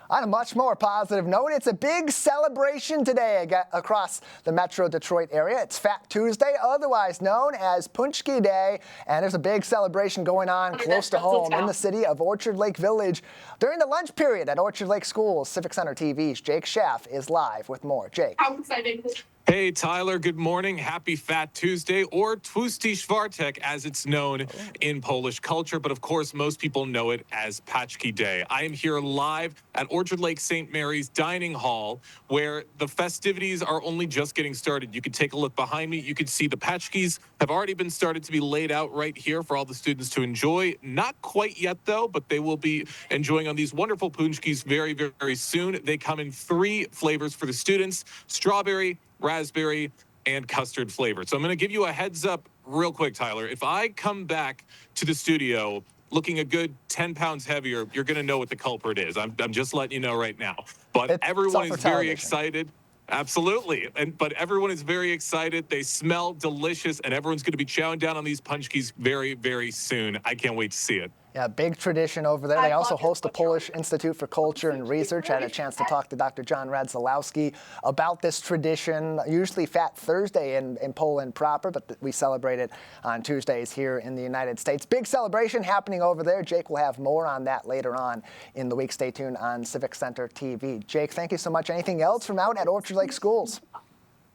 On a much more positive note, it's a big celebration today across the Metro Detroit area. It's Fat Tuesday, otherwise known as Paczki Day, and there's a big celebration going on close to home in the city of Orchard Lake Village during the lunch period at Orchard Lake Schools. Civic Center TV's Jake Schaff is live with more. Jake. How exciting. Hey, Tyler, good morning. Happy Fat Tuesday, or Tłusty Czwartek, as it's known in Polish culture. But of course, most people know it as Paczki Day. I am here live at Orchard Lake St. Mary's Dining Hall, where the festivities are only just getting started. You can take a look behind me. You can see the Paczkis have already been started to be laid out right here for all the students to enjoy. Not quite yet, though, but they will be enjoying on these wonderful punchkis very, very soon. They come in 3 flavors for the students: strawberry, raspberry, and custard flavor. So I'm going to give you a heads up real quick, Tyler. If I come back to the studio looking a good 10 pounds heavier, you're going to know what the culprit is. I'm just letting you know right now. But everyone is very excited. Absolutely. But everyone is very excited. They smell delicious, and everyone's going to be chowing down on these punchkis very, very soon. I can't wait to see it. Yeah, big tradition over there. They also host the Polish Institute for Culture and Research. I had a chance to talk to Dr. John Radzilowski about this tradition, usually Fat Thursday in Poland proper, but we celebrate it on Tuesdays here in the United States. Big celebration happening over there. Jake will have more on that later on in the week. Stay tuned on Civic Center TV. Jake, thank you so much. Anything else from out at Orchard Lake Schools?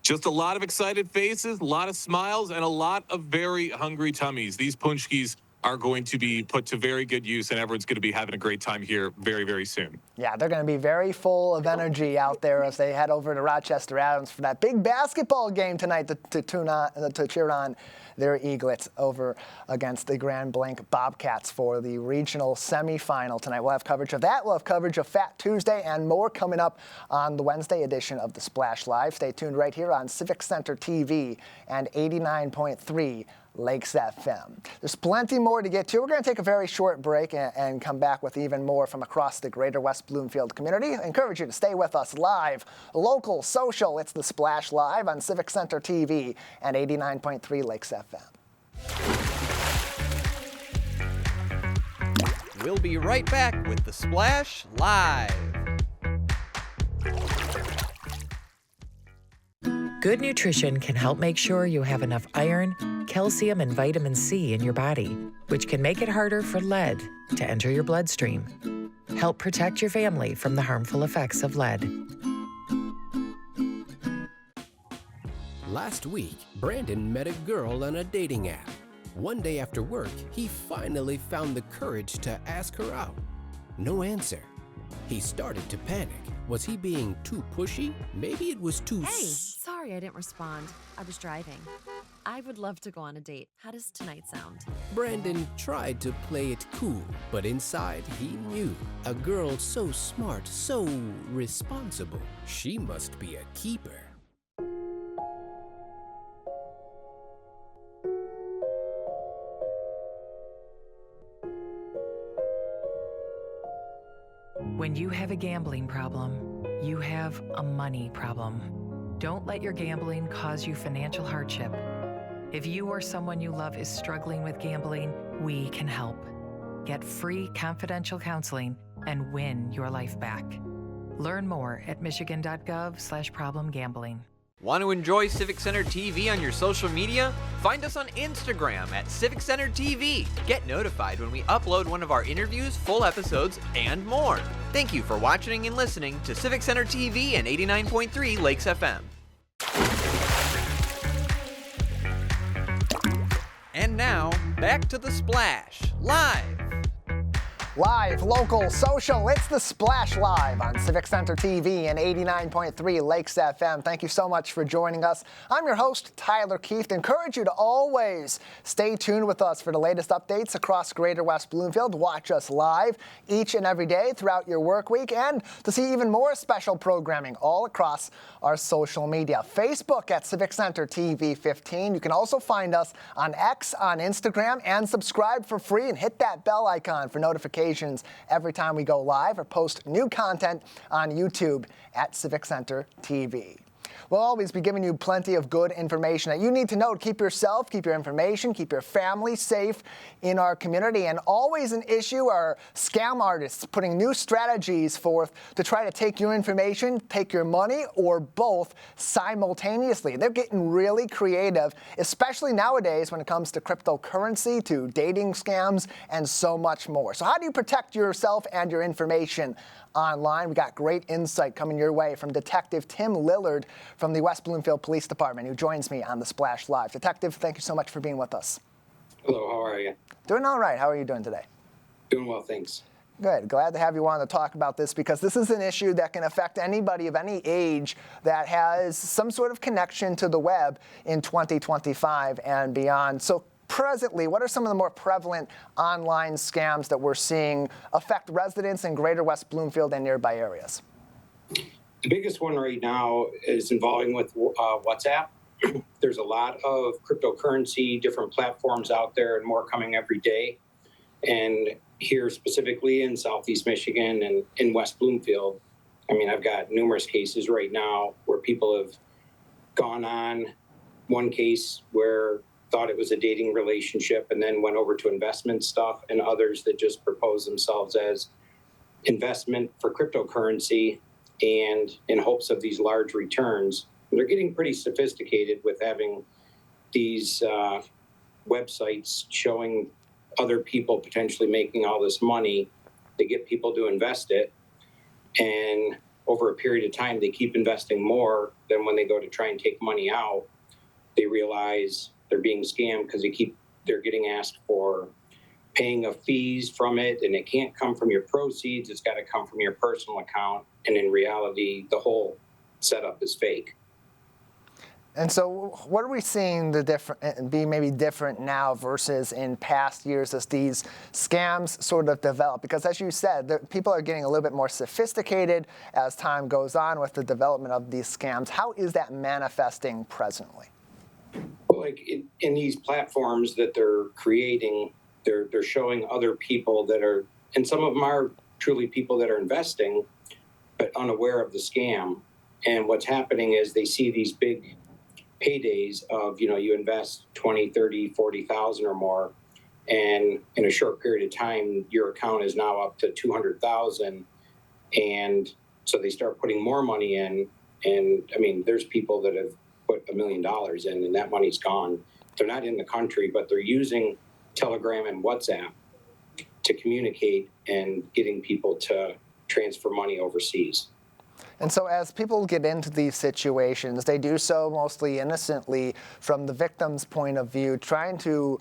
Just a lot of excited faces, a lot of smiles, and a lot of very hungry tummies. These punchkis are going to be put to very good use, and everyone's going to be having a great time here very, very soon. Yeah, they're going to be very full of energy out there as they head over to Rochester Adams for that big basketball game tonight to cheer on their Eaglets over against the Grand Blanc Bobcats for the regional semifinal tonight. We'll have coverage of that. We'll have coverage of Fat Tuesday and more coming up on the Wednesday edition of the Splash Live. Stay tuned right here on Civic Center TV and 89.3 Lakes FM. There's plenty more to get to. We're going to take a very short break and come back with even more from across the greater West Bloomfield community. I encourage you to stay with us live, local, social. It's the Splash Live on Civic Center TV and 89.3 Lakes FM. We'll be right back with the Splash Live. Good nutrition can help make sure you have enough iron, calcium, and vitamin C in your body, which can make it harder for lead to enter your bloodstream. Help protect your family from the harmful effects of lead. Last week, Brandon met a girl on a dating app. One day after work, he finally found the courage to ask her out. No answer. He started to panic. Was he being too pushy? Maybe it was too... Hey, sorry I didn't respond. I was driving. I would love to go on a date. How does tonight sound? Brandon tried to play it cool, but inside he knew. A girl so smart, so responsible. She must be a keeper. When you have a gambling problem, you have a money problem. Don't let your gambling cause you financial hardship. If you or someone you love is struggling with gambling, we can help. Get free confidential counseling and win your life back. Learn more at michigan.gov/problemgambling. Want to enjoy Civic Center TV on your social media? Find us on Instagram at Civic Center TV. Get notified when we upload one of our interviews, full episodes, and more. Thank you for watching and listening to Civic Center TV and 89.3 Lakes FM. And now, back to the Splash Live. Live, local, social, it's the Splash Live on Civic Center TV and 89.3 Lakes FM. Thank you so much for joining us. I'm your host, Tyler Keefe. Encourage you to always stay tuned with us for the latest updates across greater West Bloomfield. Watch us live each and every day throughout your work week, and to see even more special programming all across our social media. Facebook at Civic Center TV 15. You can also find us on X, on Instagram, and subscribe for free and hit that bell icon for notifications every time we go live or post new content on YouTube at Civic Center TV. We'll always be giving you plenty of good information that you need to know to keep yourself, keep your information, keep your family safe in our community. And always an issue are scam artists putting new strategies forth to try to take your information, take your money, or both simultaneously. They're getting really creative, especially nowadays when it comes to cryptocurrency, to dating scams, and so much more. So how do you protect yourself and your information online? We got great insight coming your way from Detective Tim Lillard from the West Bloomfield Police Department, who joins me on the Splash Live. Detective, thank you so much for being with us. Hello, how are you? Doing all right. How are you doing today? Doing well, thanks. Good. Glad to have you on to talk about this, because this is an issue that can affect anybody of any age that has some sort of connection to the web in 2025 and beyond. So presently, what are some of the more prevalent online scams that we're seeing affect residents in greater West Bloomfield and nearby areas? The biggest one right now is involving with WhatsApp. There's a lot of cryptocurrency, different platforms out there, and more coming every day. And here specifically in Southeast Michigan and in West Bloomfield, I mean, I've got numerous cases right now where people have gone on. One case where thought it was a dating relationship and then went over to investment stuff, and others that just propose themselves as investment for cryptocurrency and in hopes of these large returns. They're getting pretty sophisticated with having these websites showing other people potentially making all this money. They get people to invest it, and over a period of time, they keep investing more. Then when they go to try and take money out, they realize they're being scammed because they're getting asked for paying of fees from it, and it can't come from your proceeds. It's got to come from your personal account. And in reality, the whole setup is fake. And so what are we seeing be maybe different now versus in past years as these scams sort of develop? Because as you said, people are getting a little bit more sophisticated as time goes on with the development of these scams. How is that manifesting presently? Well, like in these platforms that they're creating, they're showing other people that are, and some of them are truly people that are investing, but unaware of the scam. And what's happening is they see these big paydays of, you invest 20, 30, 40,000 or more. And in a short period of time, your account is now up to 200,000. And so they start putting more money in. And I mean, there's people that have put $1 million in and that money's gone. They're not in the country, but they're using Telegram and WhatsApp to communicate and getting people to transfer money overseas. And so as people get into these situations, they do so mostly innocently from the victim's point of view, trying to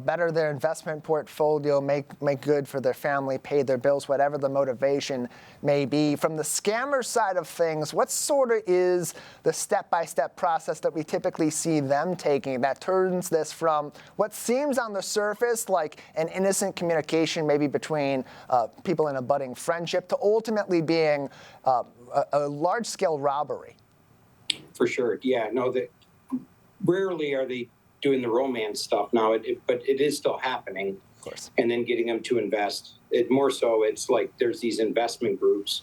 better their investment portfolio, make good for their family, pay their bills, whatever the motivation may be. From the scammer side of things, what sort of is the step-by-step process that we typically see them taking that turns this from what seems on the surface like an innocent communication maybe between people in a budding friendship to ultimately being a large-scale robbery? For sure, yeah. No, rarely are they doing the romance stuff now, but it is still happening. Of course. And then getting them to invest. More so, it's like there's these investment groups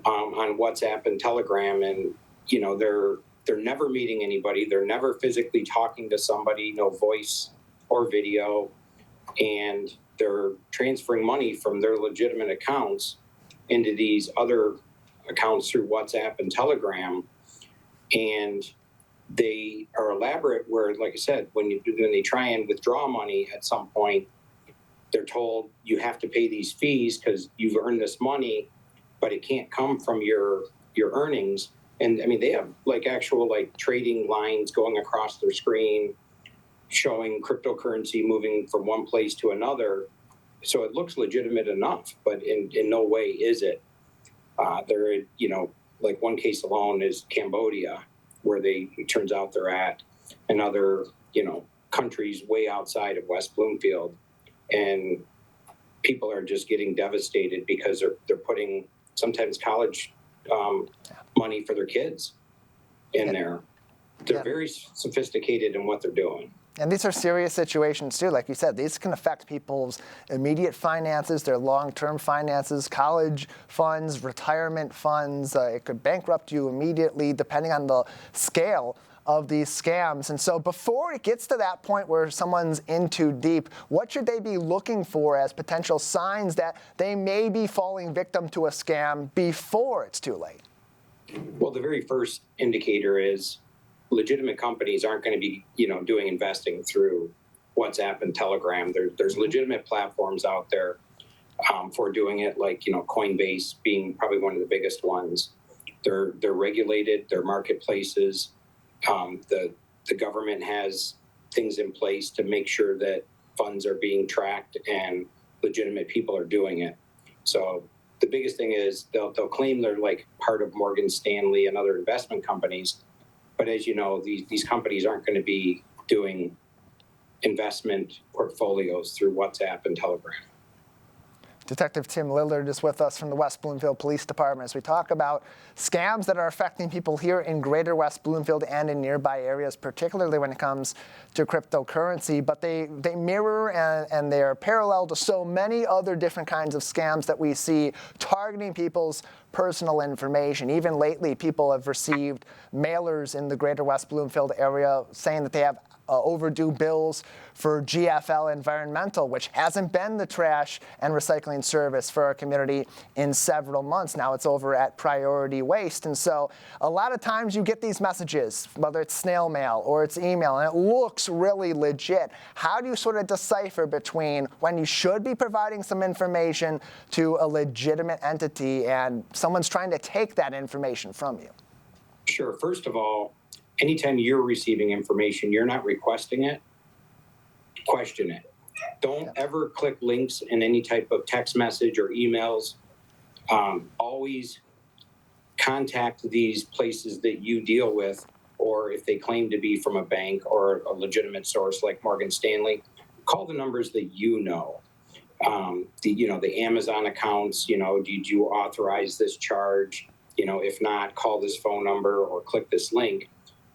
on WhatsApp and Telegram, and they're never meeting anybody. They're never physically talking to somebody, no voice or video, and they're transferring money from their legitimate accounts into these other accounts through WhatsApp and Telegram, and they are elaborate where, like I said, when they try and withdraw money at some point, they're told you have to pay these fees because you've earned this money, but it can't come from your earnings. And I mean, they have actual trading lines going across their screen showing cryptocurrency moving from one place to another. So it looks legitimate enough, but in no way is it. One case alone is Cambodia, where it turns out they're at, and other, countries way outside of West Bloomfield. And people are just getting devastated because they're putting sometimes college money for their kids in there. They're very sophisticated in what they're doing. And these are serious situations too. Like you said, these can affect people's immediate finances, their long-term finances, college funds, retirement funds. It could bankrupt you immediately depending on the scale of these scams. And so before it gets to that point where someone's in too deep, what should they be looking for as potential signs that they may be falling victim to a scam before it's too late? Well, the very first indicator is legitimate companies aren't going to be, doing investing through WhatsApp and Telegram. There's legitimate platforms out there for doing it, like, Coinbase being probably one of the biggest ones. They're regulated. They're marketplaces. The government has things in place to make sure that funds are being tracked and legitimate people are doing it. So the biggest thing is they'll claim they're like part of Morgan Stanley and other investment companies, but as you know, these companies aren't going to be doing investment portfolios through WhatsApp and Telegram. Detective Tim Lillard is with us from the West Bloomfield Police Department as we talk about scams that are affecting people here in greater West Bloomfield and in nearby areas, particularly when it comes to cryptocurrency. But they mirror and they're parallel to so many other different kinds of scams that we see targeting people's personal information. Even lately, people have received mailers in the greater West Bloomfield area saying that they have overdue bills for GFL Environmental, which hasn't been the trash and recycling service for our community in several months. Now it's over at Priority Waste. And so a lot of times you get these messages, whether it's snail mail or it's email, and it looks really legit. How do you sort of decipher between when you should be providing some information to a legitimate entity and someone's trying to take that information from you? Sure. First of all, anytime you're receiving information, you're not requesting it, question it. Don't ever click links in any type of text message or emails. Always contact these places that you deal with, or if they claim to be from a bank or a legitimate source like Morgan Stanley, call the numbers that you know. The Amazon accounts, did you authorize this charge? If not, call this phone number or click this link.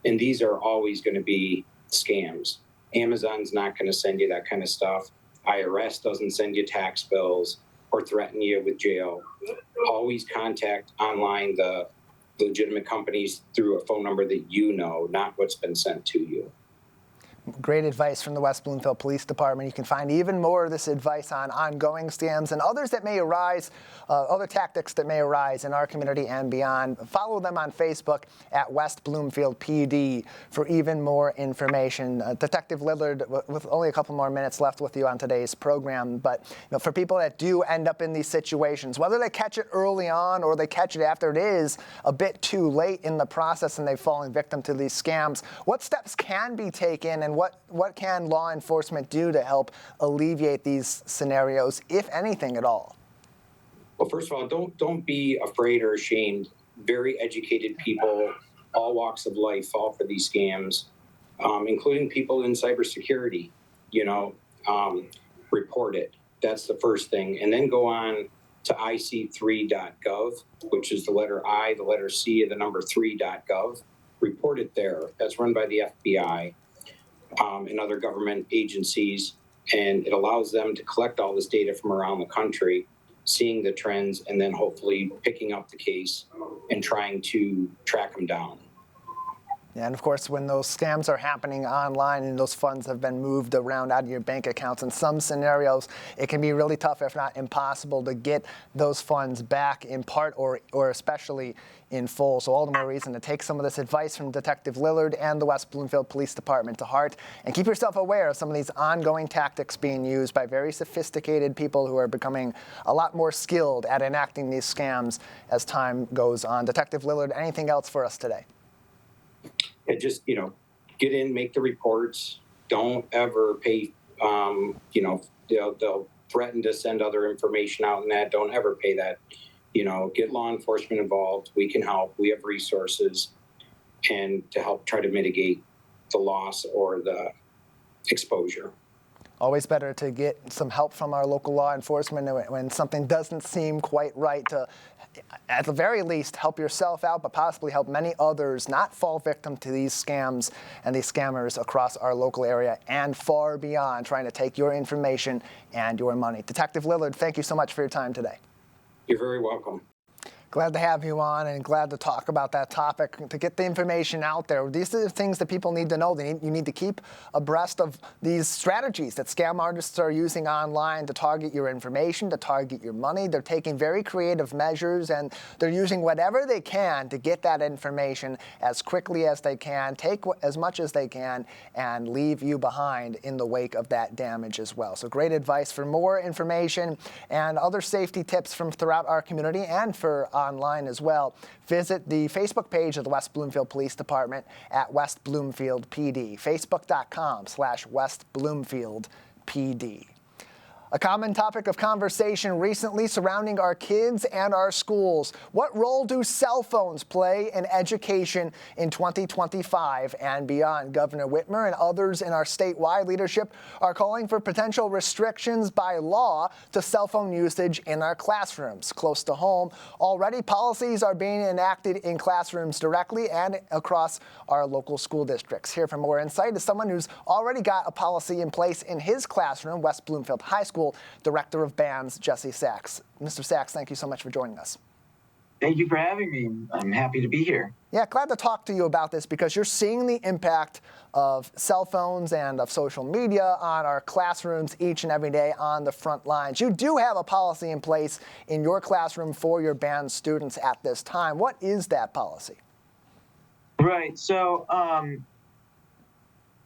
And these are always going to be scams. Amazon's not going to send you that kind of stuff. IRS doesn't send you tax bills or threaten you with jail. Always contact online the legitimate companies through a phone number that you know, not what's been sent to you. Great advice from the West Bloomfield Police Department. You can find even more of this advice on ongoing scams and others that may arise, other tactics that may arise in our community and beyond. Follow them on Facebook at West Bloomfield PD for even more information. Detective Lillard, with only a couple more minutes left with you on today's program, but for people that do end up in these situations, whether they catch it early on or they catch it after it is a bit too late in the process and they've fallen victim to these scams, what steps can be taken and what can law enforcement do to help alleviate these scenarios, if anything at all? Well, first of all, don't be afraid or ashamed. Very educated people, all walks of life, fall for these scams, including people in cybersecurity. Report it. That's the first thing. And then go on to ic3.gov, which is the letter I, the letter C, and the number 3.gov. Report it there. That's run by the FBI. And other government agencies, and it allows them to collect all this data from around the country, seeing the trends, and then hopefully picking up the case and trying to track them down. Yeah, and of course, when those scams are happening online and those funds have been moved around out of your bank accounts, in some scenarios, it can be really tough, if not impossible, to get those funds back in part or especially in full. So all the more reason to take some of this advice from Detective Lillard and the West Bloomfield Police Department to heart and keep yourself aware of some of these ongoing tactics being used by very sophisticated people who are becoming a lot more skilled at enacting these scams as time goes on. Detective Lillard, anything else for us today? And just, get in, make the reports. Don't ever pay, they'll threaten to send other information out and that. Don't ever pay that. Get law enforcement involved. We can help. We have resources and to help try to mitigate the loss or the exposure. Always better to get some help from our local law enforcement when something doesn't seem quite right, to, at the very least, help yourself out, but possibly help many others not fall victim to these scams and these scammers across our local area and far beyond, trying to take your information and your money. Detective Lillard, thank you so much for your time today. You're very welcome. Glad to have you on and glad to talk about that topic, to get the information out there. These are the things that people need to know. You need to keep abreast of these strategies that scam artists are using online to target your information, to target your money. They're taking very creative measures and they're using whatever they can to get that information as quickly as they can, take as much as they can, and leave you behind in the wake of that damage as well. So great advice. For more information and other safety tips from throughout our community and for online as well. Visit the Facebook page of the West Bloomfield Police Department at West Bloomfield PD, facebook.com/West Bloomfield PD. A common topic of conversation recently surrounding our kids and our schools. What role do cell phones play in education in 2025 and beyond? Governor Whitmer and others in our statewide leadership are calling for potential restrictions by law to cell phone usage in our classrooms. Close to home, already policies are being enacted in classrooms directly and across our local school districts. Here for more insight is someone who's already got a policy in place in his classroom, West Bloomfield High School, Director of Bands, Jesse Sachs. Mr. Sachs, thank you so much for joining us. Thank you for having me. I'm happy to be here. Yeah, glad to talk to you about this because you're seeing the impact of cell phones and of social media on our classrooms each and every day on the front lines. You do have a policy in place in your classroom for your band students at this time. What is that policy? Right. So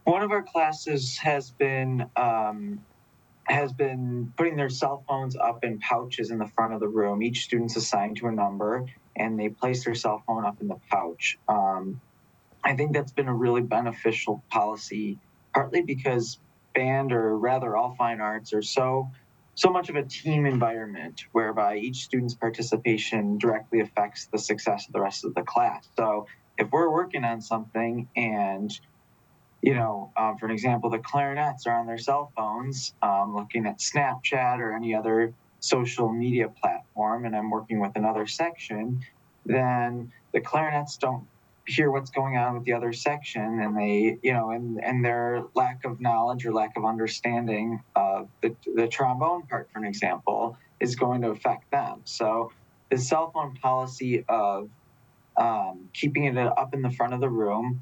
one of our classes has been putting their cell phones up in pouches in the front of the room. Each student's assigned to a number, and they place their cell phone up in the pouch. I think that's been a really beneficial policy, partly because band, or rather all fine arts, are so much of a team environment whereby each student's participation directly affects the success of the rest of the class. So if we're working on something and for an example, the clarinets are on their cell phones, looking at Snapchat or any other social media platform, and I'm working with another section, then the clarinets don't hear what's going on with the other section, and they, and their lack of knowledge or lack of understanding of the trombone part, for an example, is going to affect them. So the cell phone policy of keeping it up in the front of the room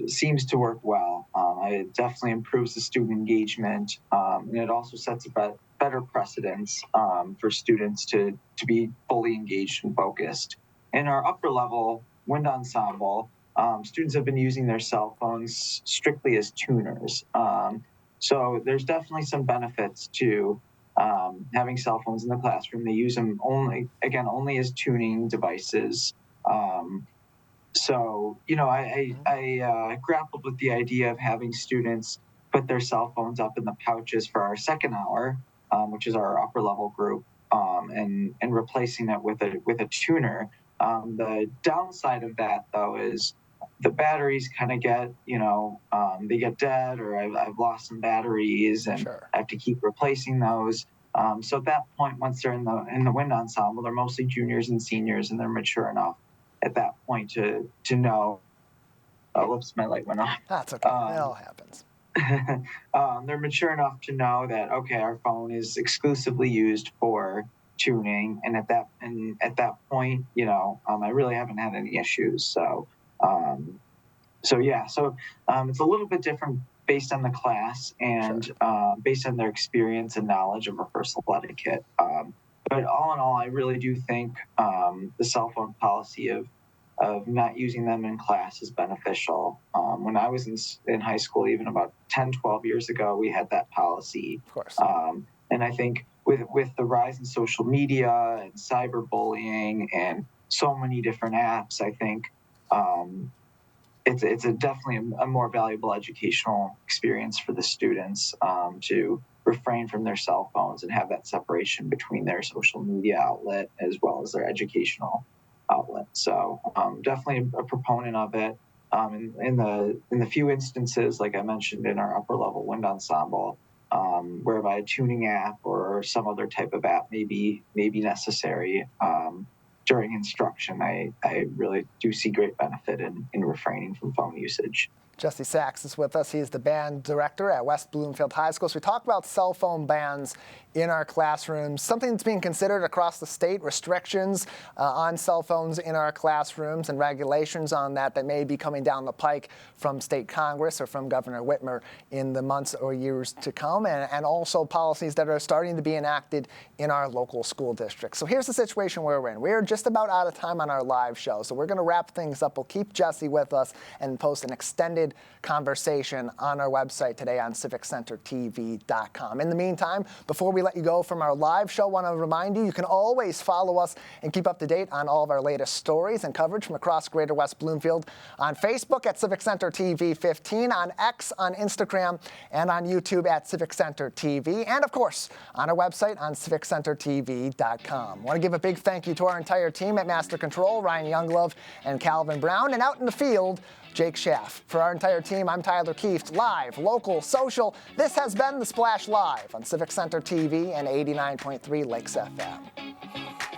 seems to work well. It definitely improves the student engagement, and it also sets a better precedence for students to be fully engaged and focused. In our upper level wind ensemble, students have been using their cell phones strictly as tuners. So there's definitely some benefits to having cell phones in the classroom. They use them only as tuning devices. So, I grappled with the idea of having students put their cell phones up in the pouches for our second hour, which is our upper level group, and replacing it with a tuner. The downside of that, though, is the batteries kind of get, they get dead, or I've lost some batteries, and I have to keep replacing those. So at that point, once they're in the wind ensemble, they're mostly juniors and seniors, and they're mature enough at that point to know. Whoops, my light went off. That's okay. It all happens. They're mature enough to know that, okay, our phone is exclusively used for tuning, and at that point, I really haven't had any issues. So it's a little bit different based on the class and based on their experience and knowledge of rehearsal etiquette. But all in all, I really do think the cell phone policy of not using them in class is beneficial. When I was in high school, even about 10, 12 years ago, we had that policy. Of course. And I think with the rise in social media and cyberbullying and so many different apps, I think it's definitely a more valuable educational experience for the students to refrain from their cell phones and have that separation between their social media outlet as well as their educational outlet. So definitely a proponent of it. In the few instances, like I mentioned in our upper level wind ensemble, whereby a tuning app or some other type of app may be necessary during instruction, I really do see great benefit in refraining from phone usage. Jesse Sachs is with us. He's the band director at West Bloomfield High School. So we talk about cell phone bans in our classrooms, something that's being considered across the state, restrictions on cell phones in our classrooms and regulations on that may be coming down the pike from state Congress or from Governor Whitmer in the months or years to come, and also policies that are starting to be enacted in our local school districts. So here's the situation we're in. We're just about out of time on our live show, so we're going to wrap things up. We'll keep Jesse with us and post an extended conversation on our website today on civiccentertv.com. In the meantime, before we we let you go from our live show, I want to remind you can always follow us and keep up to date on all of our latest stories and coverage from across Greater West Bloomfield on Facebook at Civic Center TV 15, on X, on Instagram, and on YouTube at Civic Center TV, and of course on our website on civiccentertv.com. I want to give a big thank you to our entire team at Master Control, Ryan Younglove and Calvin Brown, and out in the field, Jake Schaff. For our entire team, I'm Tyler Kieft. Live, local, social. This has been The Splash Live on Civic Center TV and 89.3 Lakes FM.